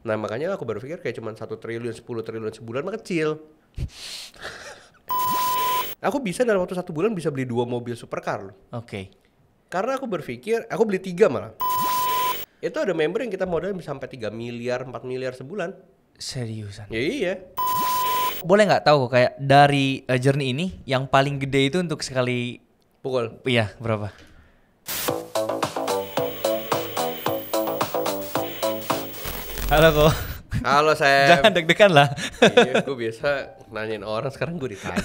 Nah makanya aku berpikir kayak cuma 1 triliun, 10 triliun sebulan mah kecil. Aku bisa dalam waktu 1 bulan bisa beli 2 mobil supercar loh. Oke. Karena aku berpikir, aku beli 3 malah. Itu ada member yang kita modalin bisa sampai 3 miliar, 4 miliar sebulan. Seriusan. Ya iya. Boleh nggak tahu kayak dari journey ini yang paling gede itu untuk sekali Pukul. iya berapa? Halo kok. Halo Sam. Jangan deg-degan lah. Iya, gue biasa nanyain orang, sekarang gue ditanya.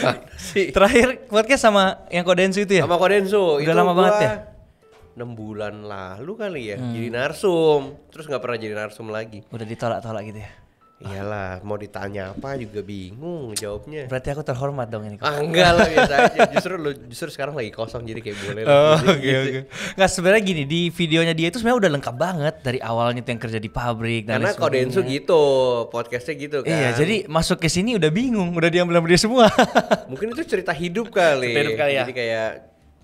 Mana sih? Terakhir podcast sama yang Kodensu itu ya? Sama Kodensu. Udah lama banget ya? 6 bulan lalu kali ya. Jadi narsum. Terus gak pernah jadi narsum lagi. Udah ditolak-tolak gitu ya? Iyalah, mau ditanya apa juga bingung jawabnya. Berarti aku terhormat dong ini. Ah enggak lah, biasa aja. Justru sekarang lagi kosong jadi kayak boleh lah. Oh, Gitu. oke. Nggak, sebenarnya gini, di videonya dia itu sebenarnya udah lengkap banget dari awalnya tuh yang kerja di pabrik dan Karena lain Kodensu sebagainya. gitu, podcastnya gitu kan. Iya, jadi masuk ke sini udah bingung, udah diambil sama dia semua. Mungkin itu cerita hidup kali. Cerita hidup kali ya. Jadi kayak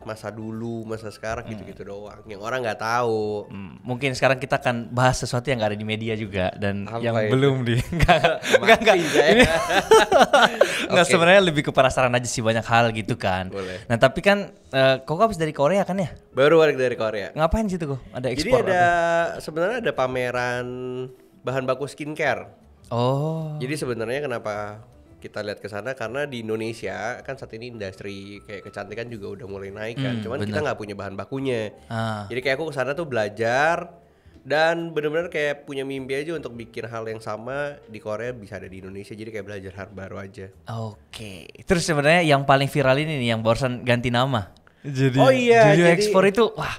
masa dulu, masa sekarang gitu-gitu doang. Yang orang nggak tahu. Mungkin sekarang kita akan bahas sesuatu yang nggak ada di media juga dan Apa yang itu? belum di enggak. Mati saya. Ini nggak, Oke. sebenarnya lebih ke penasaran aja sih banyak hal gitu kan. Boleh. Nah tapi kan kok habis dari Korea kan ya? Baru balik dari Korea. Ngapain situ kok? Ada Jadi ekspor ada apa? sebenarnya ada pameran bahan baku skincare. Oh. Jadi sebenarnya kenapa kita lihat ke sana karena di Indonesia kan saat ini industri kayak kecantikan juga udah mulai naik kan. Cuman kita nggak punya bahan bakunya. Ah. Jadi kayak aku ke sana tuh belajar dan benar-benar kayak punya mimpi aja untuk bikin hal yang sama di Korea bisa ada di Indonesia. Jadi kayak belajar hal baru aja. Oke. Terus sebenarnya yang paling viral ini nih yang barusan ganti nama. Jadi Oh iya, Julio jadi- Ekspor itu wah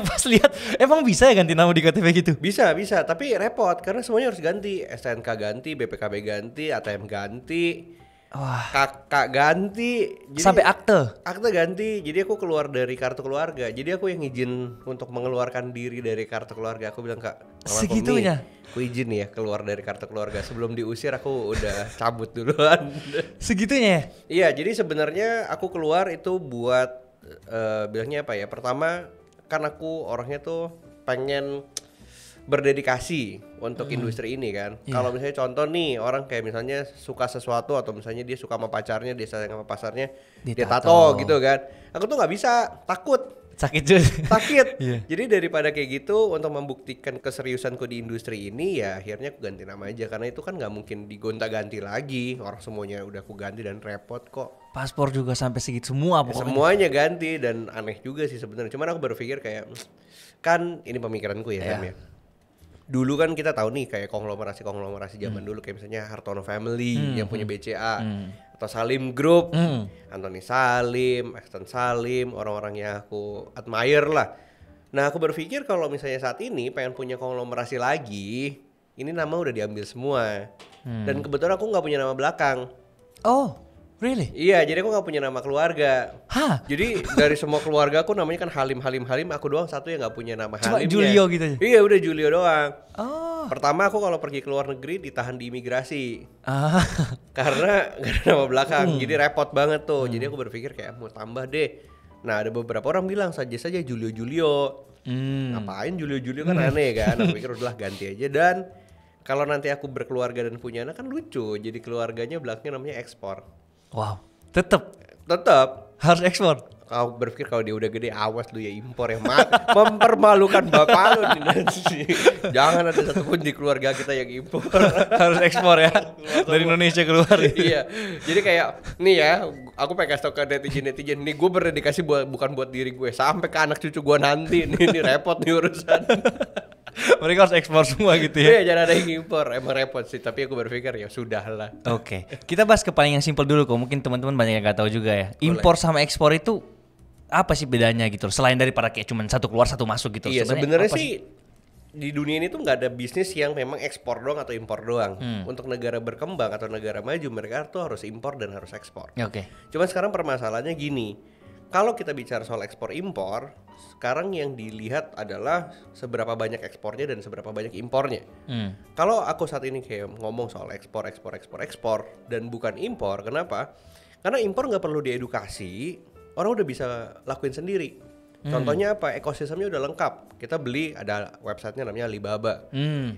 pas lihat emang bisa ya ganti nama di KTP gitu? Bisa, tapi repot karena semuanya harus ganti. STNK ganti, BPKB ganti, ATM ganti, Wah, kakak ganti. Jadi, sampai akte. akte ganti. Jadi aku keluar dari kartu keluarga. Jadi aku yang izin untuk mengeluarkan diri dari kartu keluarga. Aku bilang, Kak, Mama Segitunya? Komi, aku izin ya keluar dari kartu keluarga. Sebelum diusir aku udah cabut duluan. Segitunya ya? Iya, jadi sebenarnya aku keluar itu buat bilangnya apa ya? Pertama, kan aku orangnya tuh pengen berdedikasi untuk industri ini kan. Iya. Kalau misalnya contoh nih, orang kayak misalnya suka sesuatu atau misalnya dia suka sama pacarnya, dia sayang sama pasarnya, dia Ditato. tato gitu kan. Aku tuh nggak bisa, takut. Sakit juga. Sakit. Iya. Jadi daripada kayak gitu untuk membuktikan keseriusanku di industri ini ya akhirnya aku ganti nama aja karena itu kan nggak mungkin digonta-ganti lagi. Orang semuanya udah aku ganti dan repot kok. Paspor juga sampai segitu semua Ya, pokoknya. semuanya ganti dan aneh juga sih sebenarnya. Cuman aku berpikir kayak kan ini pemikiranku ya, Sam Iya. ya. Dulu kan kita tahu nih kayak konglomerasi zaman dulu kayak misalnya Hartono Family yang punya BCA atau Salim Group, Anthony Salim, Exton Salim, orang-orang yang aku admire lah. Nah, aku berpikir kalau misalnya saat ini pengen punya konglomerasi lagi, ini nama udah diambil semua. Dan kebetulan aku nggak punya nama belakang. Oh, really? Iya, jadi aku nggak punya nama keluarga. Hah? Jadi dari semua keluarga aku namanya kan Halim, aku doang satu yang nggak punya nama Cuma Halimnya. Julio gitu aja? Iya, udah Julio doang. Oh. Pertama aku kalau pergi ke luar negeri ditahan di imigrasi Ah. karena gak ada nama belakang, jadi repot banget tuh. Jadi aku berpikir kayak mau tambah deh. Nah ada beberapa orang bilang saja Julio. Ngapain Julio kan aneh kan. Aku pikir udahlah ganti aja dan kalau nanti aku berkeluarga dan punya anak kan lucu. Jadi keluarganya belakangnya namanya Ekspor. Wow. Tetap Tetap harus ekspor. kau berpikir kalau dia udah gede awas lu ya impor ya mempermalukan bapak lu nih nanti. Jangan ada satupun di keluarga kita yang impor. Harus ekspor ya. Dari Indonesia keluar. Iya, jadi kayak nih ya, aku pengen kasih tau ke netizen nih gue berdedikasi bukan buat diri gue, sampai ke anak cucu gue nanti ini repot nih urusan. Mereka harus ekspor semua gitu ya. Iya, jangan ada yang impor, emang repot sih. Tapi aku berpikir ya sudahlah. Oke, kita bahas ke paling yang simpel dulu kok. Mungkin teman-teman banyak yang gak tahu juga ya. Impor sama ekspor itu apa sih bedanya gitu? Selain daripada kayak cuman satu keluar satu masuk gitu. Iya, sebenarnya apa sih di dunia ini tuh nggak ada bisnis yang memang ekspor doang atau impor doang. Untuk negara berkembang atau negara maju mereka tuh harus impor dan harus ekspor. Ya, oke. Cuman sekarang permasalahannya gini, kalau kita bicara soal ekspor impor, sekarang yang dilihat adalah seberapa banyak ekspornya dan seberapa banyak impornya. Kalau aku saat ini kayak ngomong soal ekspor dan bukan impor, kenapa? Karena impor nggak perlu diedukasi, orang udah bisa lakuin sendiri. Contohnya apa? Ekosistemnya udah lengkap. Kita beli, ada websitenya namanya Alibaba.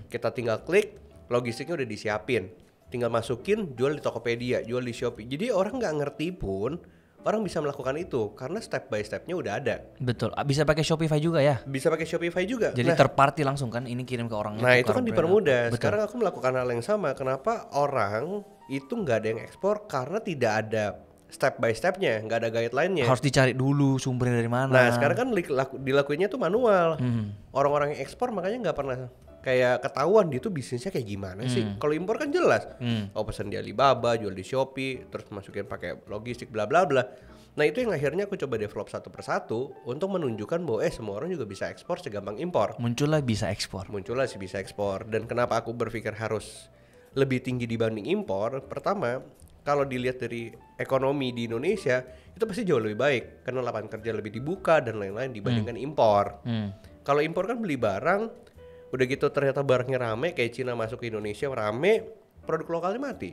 Kita tinggal klik, logistiknya udah disiapin. Tinggal masukin, jual di Tokopedia, jual di Shopee. Jadi orang nggak ngerti pun, orang bisa melakukan itu karena step by stepnya udah ada. Betul. Bisa pakai Shopify juga ya? Bisa pakai Shopify juga. Jadi third party langsung kan, ini kirim ke orangnya. Nah itu kan dipermudah. Sekarang aku melakukan hal yang sama. Kenapa orang itu nggak ada yang ekspor? Karena tidak ada step by stepnya, nggak ada guideline-nya. Harus dicari dulu sumbernya dari mana. Nah sekarang kan dilakuinnya tuh manual. Orang-orang yang ekspor makanya nggak pernah kayak ketahuan dia tuh bisnisnya kayak gimana sih. Kalau impor kan jelas. Oh pesan di Alibaba, jual di Shopee, terus masukin pakai logistik bla bla bla. Nah itu yang akhirnya aku coba develop satu persatu untuk menunjukkan bahwa semua orang juga bisa ekspor segampang impor. Muncullah bisa ekspor. Muncullah sih bisa ekspor. Dan kenapa aku berpikir harus lebih tinggi dibanding impor? Pertama, kalau dilihat dari ekonomi di Indonesia itu pasti jauh lebih baik karena lapangan kerja lebih dibuka dan lain-lain dibandingkan impor. Kalau impor kan beli barang, udah gitu ternyata barangnya rame, kayak Cina masuk ke Indonesia rame, produk lokalnya mati.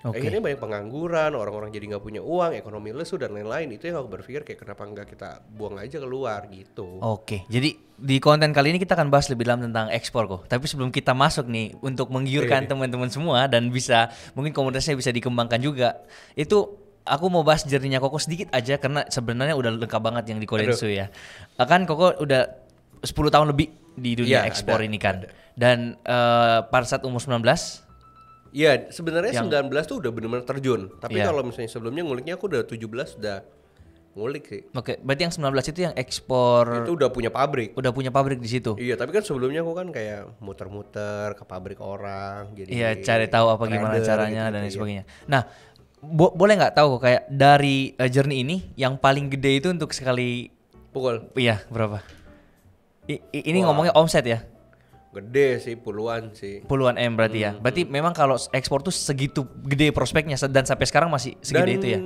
Akhirnya banyak pengangguran, orang-orang jadi nggak punya uang, ekonomi lesu dan lain-lain. Itu yang aku berpikir kayak kenapa nggak kita buang aja keluar gitu. Oke, jadi di konten kali ini kita akan bahas lebih dalam tentang ekspor kok. Tapi sebelum kita masuk nih untuk menggiurkan teman-teman semua dan bisa mungkin komunitasnya bisa dikembangkan juga, itu aku mau bahas journey-nya Koko sedikit aja karena sebenarnya udah lengkap banget yang di Kodensu ya. Kan Koko udah 10 tahun lebih di dunia ekspor ini kan. Dan pada saat umur 19. Iya, sebenarnya 19 tuh udah benar-benar terjun. Tapi kalau misalnya sebelumnya nguliknya aku udah 17 udah ngulik sih. Oke, berarti yang 19 itu yang ekspor. Itu udah punya pabrik. Udah punya pabrik di situ. Iya, tapi kan sebelumnya aku kan kayak muter-muter ke pabrik orang. Jadi iya, cari tahu apa gimana caranya gitu, dan sebagainya. Nah, boleh nggak tahu kok kayak dari journey ini yang paling gede itu untuk sekali pukul? Iya, berapa? Ini ngomongnya omset ya? Gede sih, puluhan sih. Puluhan M berarti ya. Berarti memang kalau ekspor tuh segitu gede prospeknya dan sampai sekarang masih segede itu ya.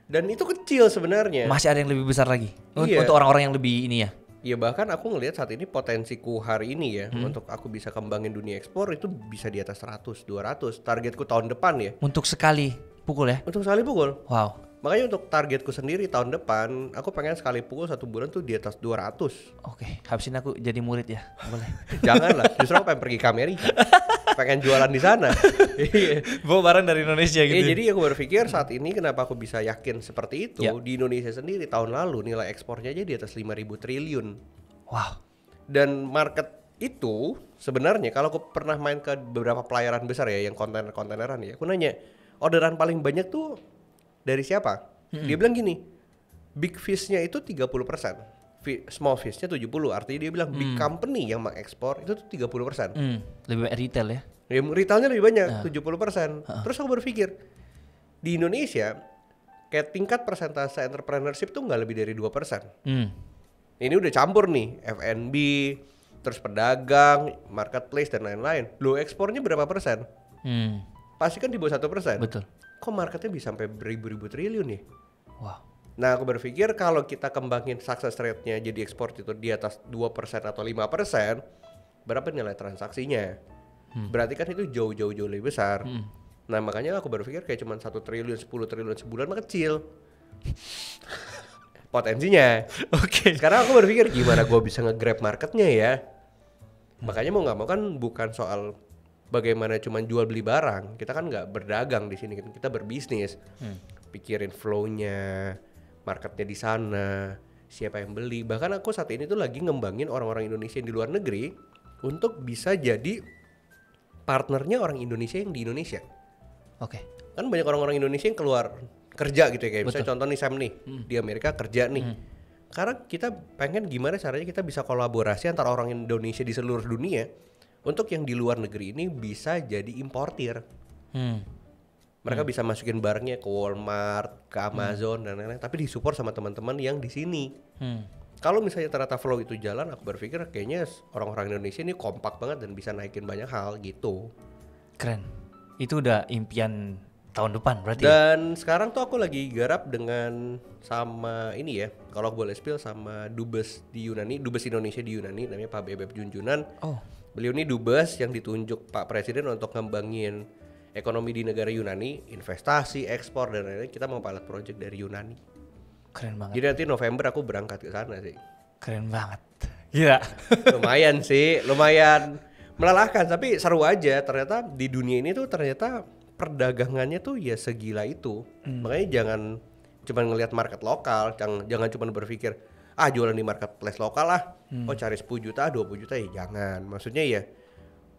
Dan itu kecil sebenarnya. Masih ada yang lebih besar lagi. Untuk orang-orang yang lebih ini ya. Iya, bahkan aku ngelihat saat ini potensiku hari ini ya untuk aku bisa kembangin dunia ekspor itu bisa di atas 100, 200. Targetku tahun depan ya. Untuk sekali pukul ya? Untuk sekali pukul. Wow. Makanya untuk targetku sendiri tahun depan, aku pengen sekali pukul 1 bulan tuh di atas 200. Oke, habisin aku jadi murid ya, boleh? Janganlah, justru aku pengen pergi ke Amerika, pengen jualan di sana. Bawa barang dari Indonesia gitu. Jadi aku berpikir saat ini kenapa aku bisa yakin seperti itu, di Indonesia sendiri tahun lalu nilai ekspornya aja di atas 5.000 triliun. Wow. Dan market itu sebenarnya kalau aku pernah main ke beberapa pelayaran besar ya, yang kontainer-kontaineran ya, aku nanya, orderan paling banyak tuh dari siapa? Dia bilang gini, big fish-nya itu 30%, small fish-nya 70%. Artinya dia bilang big company yang mengekspor itu tuh 30%. Lebih banyak retail ya? Ya retailnya lebih banyak, 70%. Terus aku berpikir, di Indonesia kayak tingkat persentase entrepreneurship tuh nggak lebih dari 2%. Ini udah campur nih, F&B, terus pedagang, marketplace dan lain-lain. Lo ekspornya berapa persen? Pasti kan di bawah 1%. Betul. Kok marketnya bisa sampai beribu-ribu triliun nih? Wow. Nah aku berpikir kalau kita kembangin success rate-nya jadi ekspor itu di atas 2% atau 5%, berapa nilai transaksinya? Berarti kan itu jauh-jauh lebih besar. Nah makanya aku berpikir kayak cuma 1 triliun, 10 triliun sebulan mah kecil potensinya. Oke. Sekarang aku berpikir gimana gue bisa nge-grab marketnya ya. Makanya mau nggak mau kan bukan soal bagaimana cuman jual beli barang, kita kan nggak berdagang di sini, kita berbisnis. Pikirin flow-nya, marketnya di sana, siapa yang beli. Bahkan aku saat ini tuh lagi ngembangin orang-orang Indonesia yang di luar negeri untuk bisa jadi partnernya orang Indonesia yang di Indonesia. Oke. Kan banyak orang-orang Indonesia yang keluar kerja gitu ya, kayak misalnya contoh nih Sam nih, di Amerika kerja nih. Karena kita pengen gimana caranya kita bisa kolaborasi antara orang Indonesia di seluruh dunia untuk yang di luar negeri ini bisa jadi importir. Mereka bisa masukin barangnya ke Walmart, ke Amazon dan lain-lain, tapi disupport sama teman-teman yang di sini. Kalau misalnya ternyata flow itu jalan, aku berpikir kayaknya orang-orang Indonesia ini kompak banget dan bisa naikin banyak hal gitu. Keren. Itu udah impian tahun depan berarti. Dan sekarang tuh aku lagi garap dengan sama ini ya, kalau boleh spill, sama Dubes di Yunani, Dubes Indonesia di Yunani, namanya Pak Bebep Junjunan. Beliau ini Dubes yang ditunjuk Pak Presiden untuk ngembangin ekonomi di negara Yunani, investasi, ekspor dan lain-lain. Kita mau pilot project dari Yunani. Keren banget. Jadi nanti November aku berangkat ke sana sih. Keren banget. Gila. Lumayan sih, lumayan melelahkan tapi seru aja. Ternyata di dunia ini tuh ternyata perdagangannya tuh ya segila itu. Makanya jangan cuma ngelihat market lokal, jangan cuma berpikir jualan di marketplace lokal lah. Oh cari 10 juta, 20 juta ya jangan. Maksudnya ya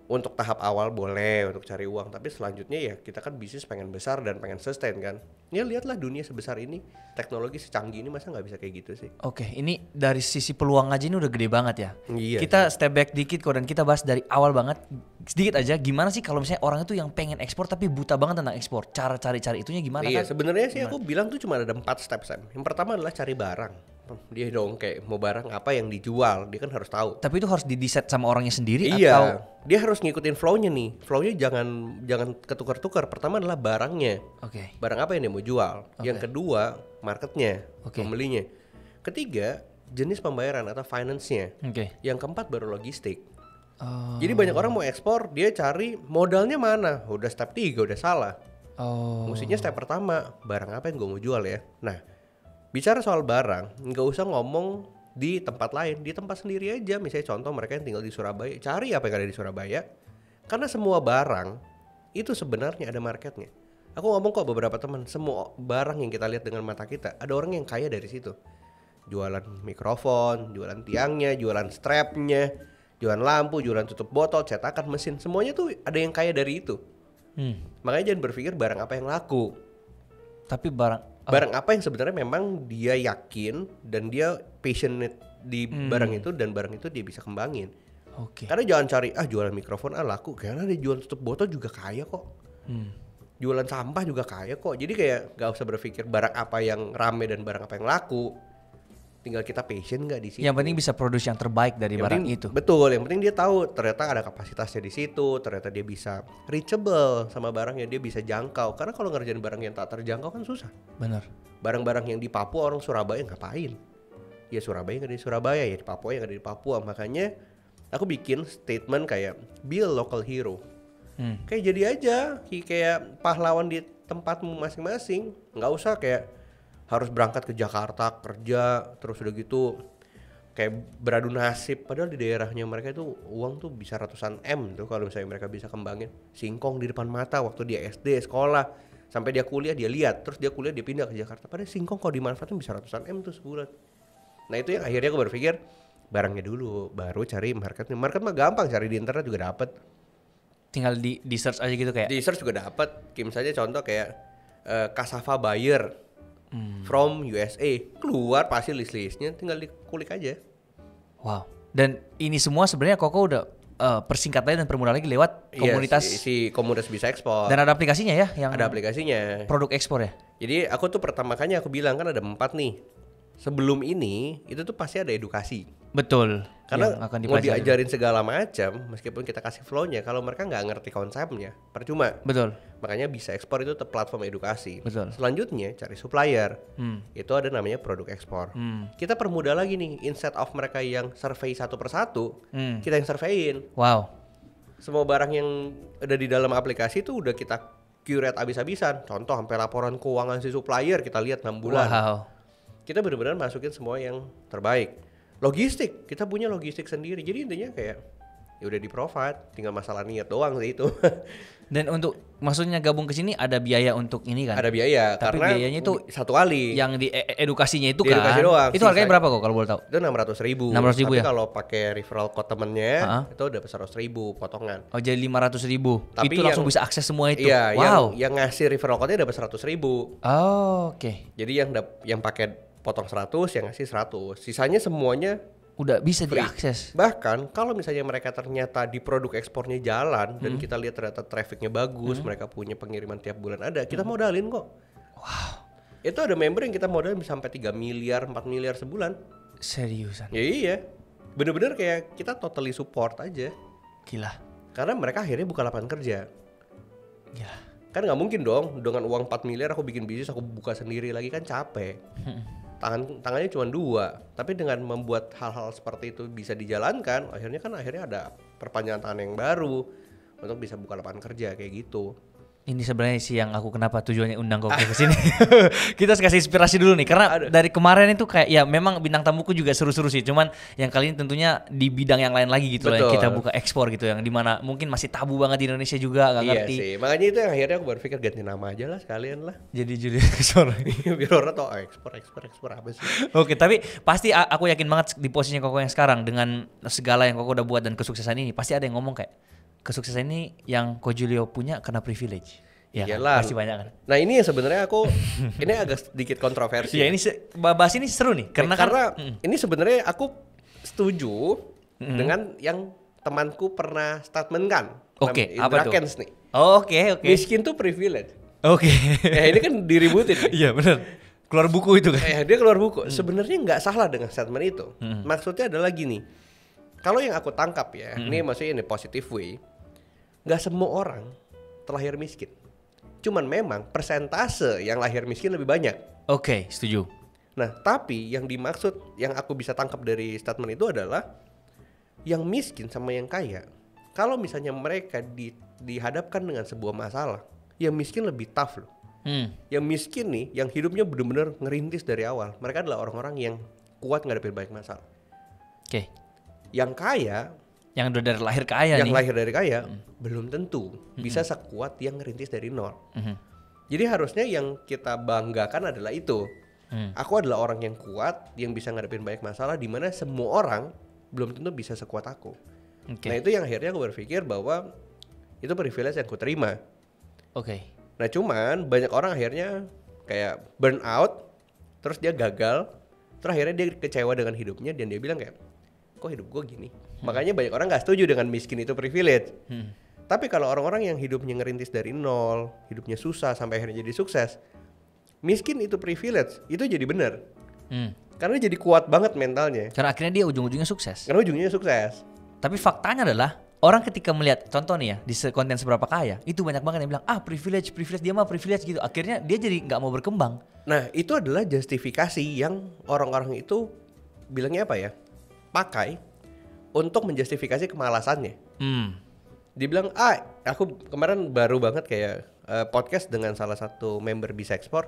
untuk tahap awal boleh untuk cari uang, tapi selanjutnya ya kita kan bisnis pengen besar dan pengen sustain kan. Ya lihatlah dunia sebesar ini, teknologi secanggih ini masa nggak bisa kayak gitu sih. Oke, ini dari sisi peluang aja ini udah gede banget ya. Iya. Kita step back dikit kok dan kita bahas dari awal banget sedikit aja. Gimana sih kalau misalnya orang itu yang pengen ekspor tapi buta banget tentang ekspor? Cara cari itunya gimana Iya, kan? sebenarnya sih aku bilang tuh cuma ada 4 step, Sam. Yang pertama adalah cari barang. Dia dong kayak mau barang apa yang dijual, dia kan harus tahu. Tapi itu harus didesain sama orangnya sendiri Iya, atau dia harus ngikutin flow-nya nih. Flow-nya jangan ketukar-tukar. Pertama adalah barangnya. Oke. Barang apa yang dia mau jual. Yang kedua, marketnya, pembelinya. Ketiga, jenis pembayaran atau finance-nya. Oke. Yang keempat baru logistik. Oh. Jadi banyak orang mau ekspor, dia cari modalnya mana. Udah step 3, udah salah. Oh. Mestinya step pertama, barang apa yang gue mau jual ya. Nah, bicara soal barang, nggak usah ngomong di tempat lain, di tempat sendiri aja. Misalnya contoh mereka yang tinggal di Surabaya, cari apa yang ada di Surabaya. Karena semua barang itu sebenarnya ada marketnya. Aku ngomong kok beberapa teman, semua barang yang kita lihat dengan mata kita, ada orang yang kaya dari situ. Jualan mikrofon, jualan tiangnya, jualan strapnya, jualan lampu, jualan tutup botol, cetakan mesin, semuanya tuh ada yang kaya dari itu. Makanya jangan berpikir barang apa yang laku. Tapi barang Apa yang sebenarnya memang dia yakin dan dia passionate di barang itu dan barang itu dia bisa kembangin. Oke. Karena jangan cari jualan mikrofon laku, karena dia jualan tutup botol juga kaya kok. Jualan sampah juga kaya kok. Jadi kayak gak usah berpikir barang apa yang rame dan barang apa yang laku. Tinggal kita passion nggak di situ. Yang penting bisa produce yang terbaik dari barang itu. Betul, yang penting dia tahu ternyata ada kapasitasnya di situ, ternyata dia bisa reachable sama barangnya, dia bisa jangkau. Karena kalau ngerjain barang yang tak terjangkau kan susah. Bener. Barang-barang yang di Papua orang Surabaya ngapain? Ya Surabaya nggak di Surabaya, ya di Papua yang ada di Papua. Makanya aku bikin statement kayak be a local hero. Kayak jadi aja kayak pahlawan di tempatmu masing-masing. Nggak usah kayak harus berangkat ke Jakarta kerja terus udah gitu kayak beradu nasib, padahal di daerahnya mereka itu uang tuh bisa ratusan M tuh kalau misalnya mereka bisa kembangin. Singkong di depan mata waktu dia SD sekolah sampai dia kuliah dia lihat, terus dia kuliah dia pindah ke Jakarta, padahal singkong kalau dimanfaatin bisa ratusan M tuh sebulan. Nah itu yang akhirnya aku berpikir barangnya dulu baru cari marketnya. Market mah gampang, cari di internet juga dapet, Tinggal di search aja gitu kayak di search juga dapet. Kayak misalnya contoh kayak cassava buyer from USA, keluar pasti list-listnya, tinggal dikulik aja. wow. Dan ini semua sebenarnya Koko udah persingkat lagi dan permudah lagi lewat komunitas. Si komunitas bisa ekspor. Dan ada aplikasinya ya yang Ada aplikasinya. produk ekspor ya. Jadi aku tuh pertama kali aku bilang kan ada 4 nih. Sebelum ini itu tuh pasti ada edukasi. Betul. Karena yang akan mau dipelajari. diajarin segala macam, meskipun kita kasih flow-nya, kalau mereka nggak ngerti konsepnya, percuma. Betul. Makanya bisa ekspor itu platform edukasi. Betul. Selanjutnya cari supplier. Itu ada namanya produk ekspor. Kita permudah lagi nih, instead of mereka yang survei satu persatu, kita yang surveyin. Wow. Semua barang yang ada di dalam aplikasi itu udah kita curate abis-abisan. Contoh sampai laporan keuangan si supplier kita lihat 6 bulan. Wow. Kita benar-benar masukin semua yang terbaik. Logistik, kita punya logistik sendiri. Jadi intinya kayak ya udah di provide, tinggal masalah niat doang sih itu. Dan untuk maksudnya gabung ke sini ada biaya untuk ini kan? Ada biaya. Tapi karena biayanya itu satu kali. Yang di edukasinya itu Di kan. edukasi doang. Itu harganya berapa kok kalau boleh tahu? Itu 600.000. 600.000 Tapi ya? kalau pakai referral code temennya itu udah 100.000 potongan. Oh jadi 500.000. Tapi Itu langsung bisa akses semua itu. Iya, wow. yang ngasih referral code-nya dapat 100.000. Oh, oke. Jadi yang pakai potong 100, yang ngasih 100. Sisanya semuanya Udah bisa free. diakses. Bahkan kalau misalnya mereka ternyata di produk ekspornya jalan dan kita lihat ternyata trafficnya bagus, mereka punya pengiriman tiap bulan ada, kita modalin kok. Wow. Itu ada member yang kita modalin bisa sampai 3 miliar, 4 miliar sebulan. Seriusan. Ya iya. Bener-bener kayak kita totally support aja. Gila. Karena mereka akhirnya buka lapangan kerja. Gila. Kan nggak mungkin dong dengan uang 4 miliar aku bikin bisnis, aku buka sendiri lagi kan capek. Tangannya cuma 2, tapi dengan membuat hal-hal seperti itu bisa dijalankan, akhirnya ada perpanjangan tangan yang baru untuk bisa buka lapangan kerja kayak gitu. Ini sebenarnya sih yang aku kenapa tujuannya undang kau ke sini. Kita kasih inspirasi dulu nih karena dari kemarin itu kayak ya memang bintang tamuku juga seru-seru sih. Cuman yang kali ini tentunya di bidang yang lain lagi gitu loh, yang kita buka ekspor gitu yang dimana mungkin masih tabu banget di Indonesia juga nggak ngerti. Iya sih. Makanya itu yang akhirnya aku berpikir ganti nama aja lah sekalian lah. Jadi judul ekspor. Biar orang tau ekspor apa sih. Oke, tapi pasti aku yakin banget di posisinya Koko yang sekarang dengan segala yang Koko udah buat dan kesuksesan ini pasti ada yang ngomong kayak kesuksesan ini yang Ko Julio punya karena privilege. Ya kan? Pasti banyak kan. Nah ini yang sebenarnya aku ini agak sedikit kontroversi. Ya ini bahas ini seru nih karena ini sebenarnya aku setuju dengan yang temanku pernah statementkan. Oke, apa tuh? Kens nih. Oke. Miskin tuh privilege. Oke. Ya ini kan diributin. Iya benar. Keluar buku itu kan. Dia keluar buku. Sebenarnya nggak salah dengan statement itu. Maksudnya adalah gini. Kalau yang aku tangkap ya, ini maksudnya ini positive way. Nggak semua orang terlahir miskin. Cuman memang persentase yang lahir miskin lebih banyak. Oke, setuju. Nah, tapi yang dimaksud yang aku bisa tangkap dari statement itu adalah yang miskin sama yang kaya. Kalau misalnya mereka dihadapkan dengan sebuah masalah, yang miskin lebih tough loh. Yang miskin nih, yang hidupnya benar-benar ngerintis dari awal. Mereka adalah orang-orang yang kuat ngadepin banyak masalah. Oke. Yang kaya, yang udah dari lahir kaya yang nih. lahir dari kaya belum tentu bisa sekuat yang ngerintis dari nol. Jadi harusnya yang kita banggakan adalah itu. Aku adalah orang yang kuat, yang bisa ngadepin banyak masalah, di mana semua orang belum tentu bisa sekuat aku. Nah itu yang akhirnya aku berpikir bahwa itu privilege yang aku terima. Nah cuman banyak orang akhirnya kayak burn out, terus dia gagal, terus akhirnya dia kecewa dengan hidupnya dan dia bilang kayak, kok hidup gue gini? Makanya banyak orang gak setuju dengan miskin itu privilege. Tapi kalau orang-orang yang hidupnya ngerintis dari nol, hidupnya susah sampai akhirnya jadi sukses, miskin itu privilege, itu jadi benar. Karena jadi kuat banget mentalnya. Karena akhirnya dia ujung-ujungnya sukses. Tapi faktanya adalah orang ketika melihat contoh nih ya di konten seberapa kaya, itu banyak banget yang bilang privilege dia mah privilege gitu. Akhirnya dia jadi nggak mau berkembang. Nah itu adalah justifikasi yang orang-orang itu bilangnya apa ya? Pakai untuk menjustifikasi kemalasannya. Dia bilang, aku kemarin baru banget kayak podcast dengan salah satu member Bisa Ekspor.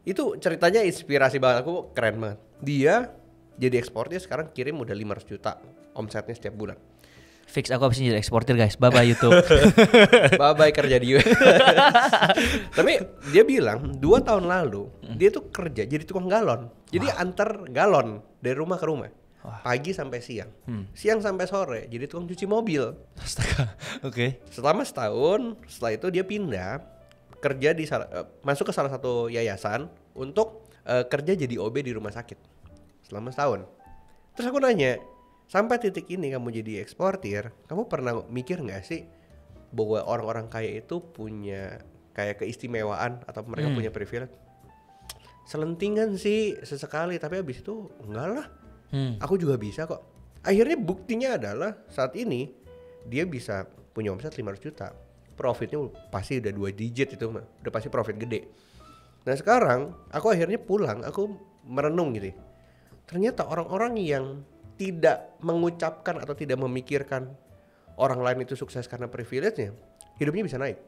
Itu ceritanya inspirasi banget, aku keren banget. Dia jadi eksportir sekarang kirim udah 500 juta omsetnya setiap bulan. Fix aku habis jadi eksportir guys, bye-bye YouTube. Bye-bye kerja di Tapi dia bilang 2 tahun lalu dia tuh kerja jadi tukang galon. Jadi antar galon dari rumah ke rumah. Pagi sampai siang, siang sampai sore, jadi tukang cuci mobil. Astaga, oke. Selama setahun, setelah itu dia pindah kerja di masuk ke salah satu yayasan untuk kerja jadi OB di rumah sakit selama setahun. Terus aku nanya, sampai titik ini kamu jadi eksportir, kamu pernah mikir nggak sih bahwa orang-orang kaya itu punya kayak keistimewaan atau mereka punya privilege? Selentingan sih sesekali, tapi habis itu enggak lah. Aku juga bisa kok. Akhirnya buktinya adalah saat ini dia bisa punya omset 500 juta. Profitnya pasti udah 2 digit itu mah. Udah pasti profit gede. Nah sekarang aku akhirnya pulang, aku merenung gitu. Ternyata orang-orang yang tidak mengucapkan atau tidak memikirkan orang lain itu sukses karena privilege-nya, hidupnya bisa naik.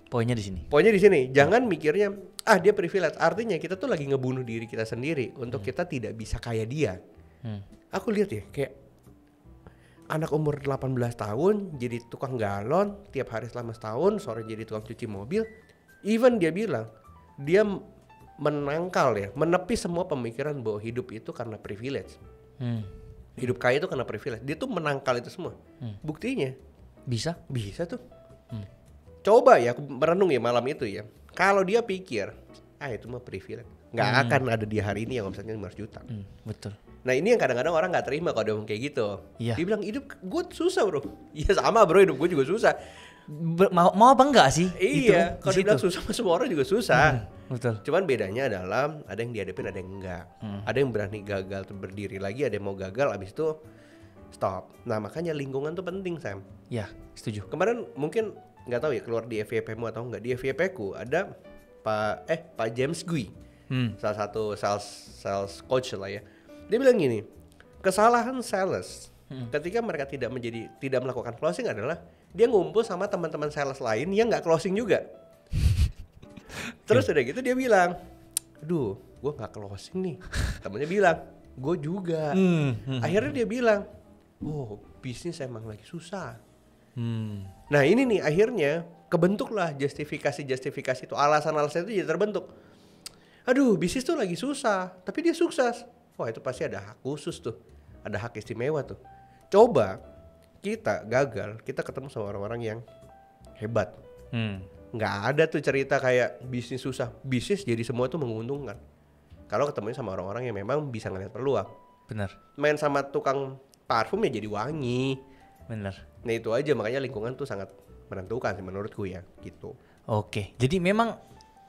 Poinnya di sini. Jangan mikirnya dia privilege. Artinya kita tuh lagi ngebunuh diri kita sendiri untuk kita tidak bisa kayak dia. Aku lihat ya kayak anak umur 18 tahun jadi tukang galon tiap hari selama setahun, sore jadi tukang cuci mobil. Even dia bilang dia menangkal ya, menepi semua pemikiran bahwa hidup itu karena privilege. Hidup kaya itu karena privilege. Dia tuh menangkal itu semua. Buktinya bisa tuh. Coba ya aku merenung ya malam itu ya. Kalau dia pikir, itu mah privilege, nggak akan ada di hari ini yang omsetnya 500 juta. Betul. Nah ini yang kadang-kadang orang nggak terima kalau dia ngomong kayak gitu. Iya. Dia bilang hidup gue susah bro. Iya sama bro, hidup gue juga susah. Mau apa enggak sih? Iya. Kalau dia bilang susah, semua orang juga susah. Betul. Cuman bedanya adalah ada yang dihadapin, ada yang enggak. Ada yang berani gagal berdiri lagi, ada yang mau gagal abis itu stop. Nah makanya lingkungan tuh penting Sam. Ya setuju. Kemarin mungkin nggak tahu ya keluar di FYP-mu atau enggak, di FYP-ku ada Pak James Gui, salah satu sales coach lah ya. Dia bilang gini, kesalahan sales ketika mereka tidak melakukan closing adalah dia ngumpul sama teman-teman sales lain yang nggak closing juga. Terus udah gitu dia bilang, aduh gue nggak closing nih. Temennya bilang, gue juga. Akhirnya dia bilang, oh bisnis emang lagi susah. Nah ini nih akhirnya kebentuklah justifikasi itu, alasan-alasan itu jadi terbentuk. Aduh bisnis tuh lagi susah, tapi dia sukses. Wah itu pasti ada hak khusus tuh, ada hak istimewa tuh. Coba kita gagal, kita ketemu sama orang-orang yang hebat. Nggak ada tuh cerita kayak bisnis susah, bisnis jadi semua tuh menguntungkan. Kalau ketemunya sama orang-orang yang memang bisa ngeliat peluang. Benar. Main sama tukang parfum ya jadi wangi. Benar. Nah itu aja, makanya lingkungan tuh sangat menentukan sih menurutku ya gitu. Oke, jadi memang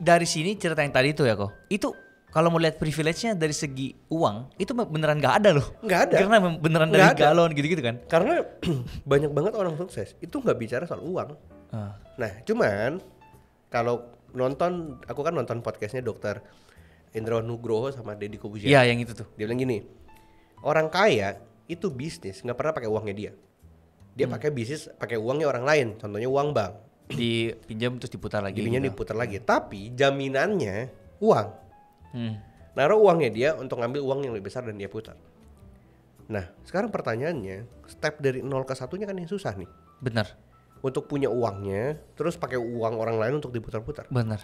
dari sini cerita yang tadi itu ya kok, itu kalau mau lihat privilege-nya dari segi uang itu beneran nggak ada loh. Nggak ada. Karena beneran dari galon gitu-gitu kan. Karena banyak banget orang sukses itu nggak bicara soal uang. Nah cuman kalau nonton, aku kan nonton podcastnya Dokter Indra Nugroho sama Deddy Kobuzier. Iya yang itu tuh. Dia bilang gini, orang kaya itu bisnis nggak pernah pakai uangnya dia. Dia pakai bisnis pakai uangnya orang lain. Contohnya uang bank. Dipinjam terus diputar lagi. Dipinjam gitu. diputar lagi. Tapi jaminannya uang. Naruh uangnya dia untuk ngambil uang yang lebih besar dan dia putar. Nah sekarang pertanyaannya, step dari 0 ke 1-nya kan yang susah nih. Benar. Untuk punya uangnya, terus pakai uang orang lain untuk diputar-putar. Benar.